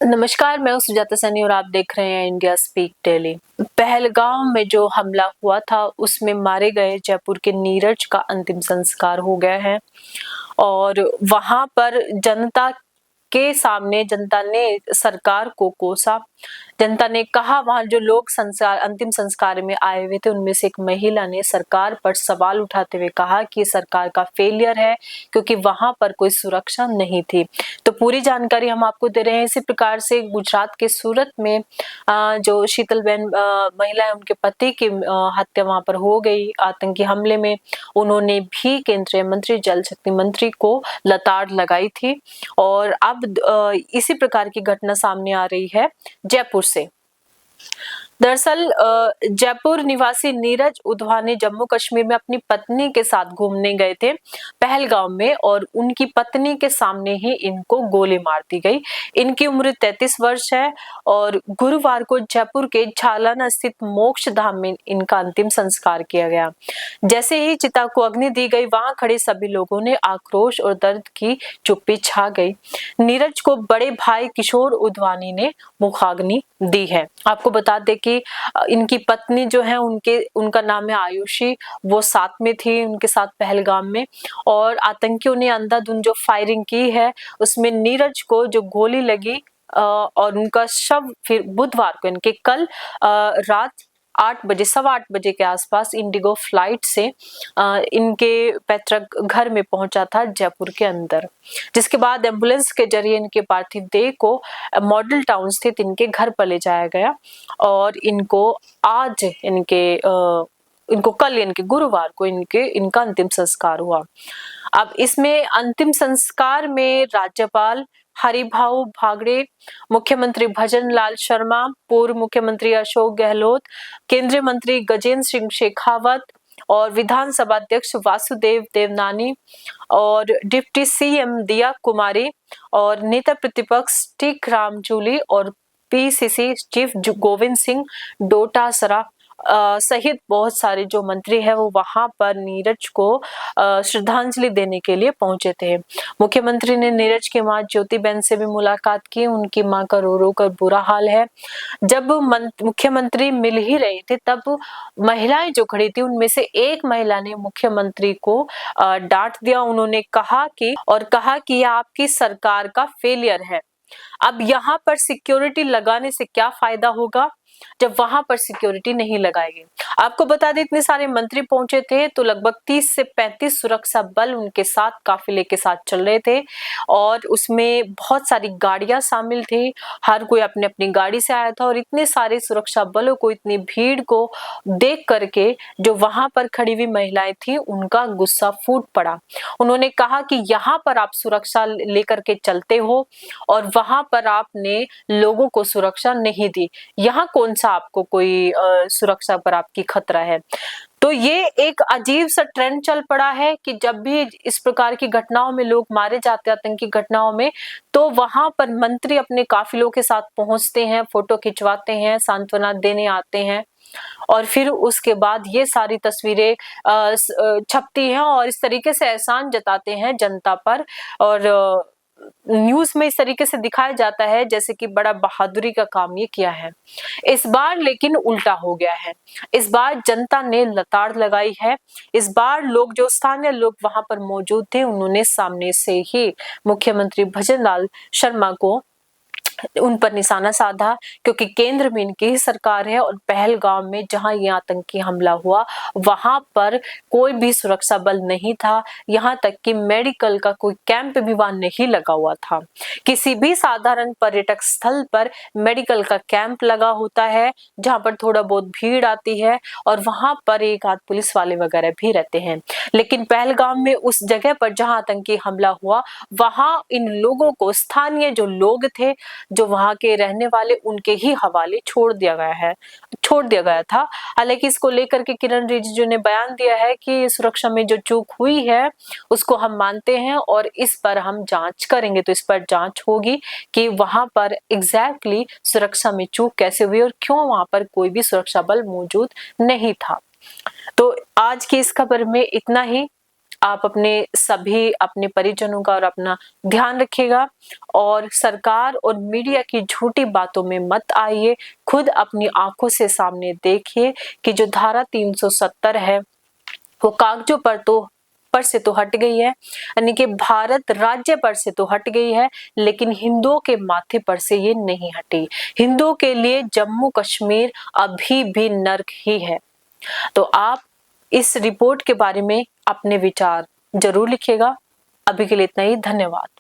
नमस्कार, मैं हूँ सुजाता सैनी और आप देख रहे हैं इंडिया स्पीक डेली। पहलगाम में जो हमला हुआ था, उसमें मारे गए जयपुर के नीरज का अंतिम संस्कार हो गया है और वहाँ पर जनता के सामने जनता ने सरकार को कोसा। जनता ने कहा, वहाँ जो लोग संस्कार अंतिम संस्कार में आए हुए थे, उनमें से एक महिला ने सरकार पर सवाल उठाते हुए कहा कि सरकार का फेलियर है क्योंकि वहाँ पर कोई सुरक्षा नहीं थी। तो पूरी जानकारी हम आपको दे रहे हैं। इसी प्रकार से गुजरात के सूरत में जो शीतलबेन महिला है, उनके पति की हत्या वहाँ पर हो गई आतंकी हमले में। उन्होंने भी केंद्रीय मंत्री, जल शक्ति मंत्री को लताड़ लगाई थी और अब इसी प्रकार की घटना सामने आ रही है जयपुर से। दरअसल जयपुर निवासी नीरज उधवानी जम्मू कश्मीर में अपनी पत्नी के साथ घूमने गए थे पहलगाम में और उनकी पत्नी के सामने ही इनको गोली मार दी गई। इनकी उम्र 33 वर्ष है और गुरुवार को जयपुर के झालाना स्थित मोक्ष धाम में इनका अंतिम संस्कार किया गया। जैसे ही चिता को अग्नि दी गई, वहां खड़े सभी लोगों ने आक्रोश और दर्द की चुप्पी छा गई। नीरज को बड़े भाई किशोर उधवानी ने मुखाग्नि दी है। आपको बता दें कि इनकी पत्नी जो है, उनका नाम है आयुषी, वो साथ में थी उनके साथ पहलगाम में और आतंकियों ने अंधाधुंध जो फायरिंग की है, उसमें नीरज को जो गोली लगी और उनका शव फिर बुधवार को, इनके कल रात 8 बजे, सवा 8 बजे के आसपास इंडिगो फ्लाइट से इनके पैतृक घर में पहुंचा था जयपुर के अंदर, जिसके बाद एम्बुलेंस के जरिए इनके पार्थिव देह को मॉडल टाउन स्थित इनके घर पर ले जाया गया और इनको कल इनके गुरुवार को इनका अंतिम संस्कार हुआ। अब इसमें अंतिम संस्कार में राज्यपाल हरिभाऊ बागड़े, मुख्यमंत्री भजन लाल शर्मा, पूर्व मुख्यमंत्री अशोक गहलोत, केंद्रीय मंत्री गजेंद्र सिंह शेखावत और विधानसभा अध्यक्ष वासुदेव देवनानी और डिप्टी सीएम दिया कुमारी और नेता प्रतिपक्ष टीकाराम जूली और पीसीसी चीफ गोविंद सिंह डोटासरा सहित बहुत सारे जो मंत्री हैं, वो वहां पर नीरज को श्रद्धांजलि देने के लिए पहुंचे थे। मुख्यमंत्री ने नीरज की मां ज्योतिबेन से भी मुलाकात की। उनकी मां का रो रो कर बुरा हाल है। जब मुख्यमंत्री मिल ही रहे थे, तब महिलाएं जो खड़ी थी, उनमें से एक महिला ने मुख्यमंत्री को डांट दिया। उन्होंने कहा कि यह आपकी सरकार का फेलियर है। अब यहाँ पर सिक्योरिटी लगाने से क्या फायदा होगा जब वहां पर सिक्योरिटी नहीं लगाएगी। आपको बता दें, इतने सारे मंत्री पहुंचे थे तो लगभग 30 से 35 सुरक्षा बल उनके साथ काफिले के साथ चल रहे थे और उसमें बहुत सारी गाड़ियां शामिल थी। हर कोई अपनी अपनी गाड़ी से आया था और इतने सारे सुरक्षा बलों को, इतनी भीड़ को देख करके जो वहां पर खड़ी हुई महिलाएं थी, उनका गुस्सा फूट पड़ा। उन्होंने कहा कि यहाँ पर आप सुरक्षा लेकर के चलते हो और वहां पर आपने लोगों को सुरक्षा नहीं दी। यहाँ कौन सा आपको कोई सुरक्षा पर आपकी खतरा है। तो ये एक अजीब सा ट्रेंड चल पड़ा है कि जब भी इस प्रकार की घटनाओं में लोग मारे जाते हैं, आतंकी घटनाओं में, तो वहां पर मंत्री अपने काफिलों के साथ पहुंचते हैं, फोटो खिंचवाते हैं, सांत्वना देने आते हैं और फिर उसके बाद ये सारी तस्वीरें छपती हैं और इस तरीके से एहसान जताते हैं जनता पर और न्यूज में इस तरीके से दिखाया जाता है जैसे कि बड़ा बहादुरी का काम ये किया है। इस बार लेकिन उल्टा हो गया है। इस बार जनता ने लताड़ लगाई है। इस बार लोग, जो स्थानीय लोग वहां पर मौजूद थे, उन्होंने सामने से ही मुख्यमंत्री भजन लाल शर्मा को उन पर निशाना साधा क्योंकि केंद्र में इनकी ही सरकार है और पहलगाम में जहां ये आतंकी हमला हुआ, वहां पर कोई भी सुरक्षा बल नहीं था। यहां तक कि मेडिकल का कोई कैंप भी वहां नहीं लगा हुआ था। किसी भी साधारण पर्यटक स्थल पर मेडिकल का कैंप लगा होता है जहां पर थोड़ा बहुत भीड़ आती है और वहां पर एक आध पुलिस वाले वगैरह भी रहते हैं। लेकिन पहलगाम में, उस जगह पर जहां आतंकी हमला हुआ, वहां इन लोगों को, स्थानीय जो लोग थे, जो वहां के रहने वाले, उनके ही हवाले छोड़ दिया गया था। हालांकि इसको लेकर के किरण रिजिजू ने बयान दिया है कि सुरक्षा में जो चूक हुई है उसको हम मानते हैं और इस पर हम जांच करेंगे। तो इस पर जांच होगी कि वहां पर एग्जैक्टली सुरक्षा में चूक कैसे हुई और क्यों वहां पर कोई भी सुरक्षा बल मौजूद नहीं था। तो आज की इस खबर में इतना ही। आप अपने परिजनों का और अपना ध्यान रखिएगा और सरकार और मीडिया की झूठी बातों में मत आइए। खुद अपनी आंखों से सामने देखिए कि जो धारा 370 है वो कागजों पर से तो हट गई है, यानी कि भारत राज्य पर से तो हट गई है, लेकिन हिंदुओं के माथे पर से ये नहीं हटी। हिंदुओं के लिए जम्मू कश्मीर अभी भी नर्क ही है। तो आप इस रिपोर्ट के बारे में अपने विचार जरूर लिखिएगा। अभी के लिए इतना ही, धन्यवाद।